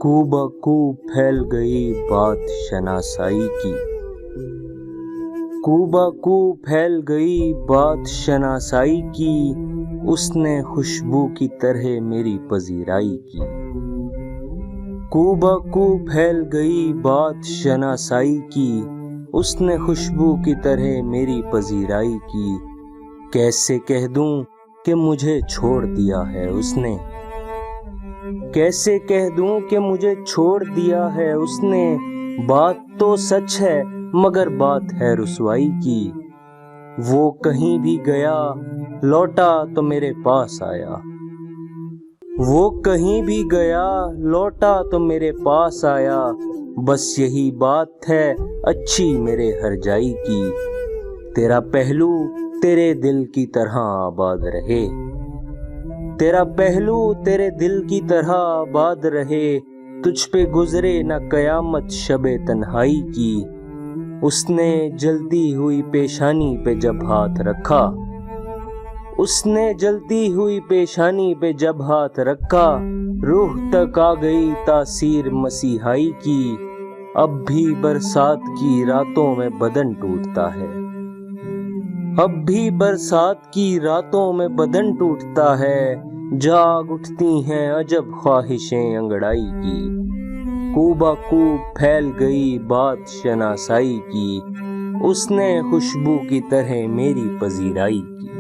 कोबा फैल गई बात शनासाई की। कोबा फैल गई बात शनासाई की, उसने खुशबू की तरह मेरी पजीराई की। कोबा फैल गई बात शनासाई की, उसने खुशबू की तरह मेरी पजीराई की। कैसे कह दूं कि मुझे छोड़ दिया है उसने, कैसे कह दूं कि मुझे छोड़ दिया है उसने। बात तो सच है मगर बात है रुसवाई की। वो कहीं भी गया लौटा तो मेरे पास आया, वो कहीं भी गया लौटा तो मेरे पास आया। बस यही बात है अच्छी मेरे हरजाई की। तेरा पहलू तेरे दिल की तरह आबाद रहे, तेरा पहलू तेरे दिल की तरह आबाद रहे। तुझ पे गुजरे न कयामत शबे तन्हाई की। उसने जलती हुई पेशानी पे जब हाथ रखा, उसने जलती हुई पेशानी पे जब हाथ रखा, रूह तक आ गई तासीर मसीहाई की। अब भी बरसात की रातों में बदन टूटता है, अब भी बरसात की रातों में बदन टूटता है। जाग उठती हैं अजब ख्वाहिशें अंगड़ाई की। कोबा फैल गई बात शनासाई की, उसने खुशबू की तरह मेरी पजीराई की।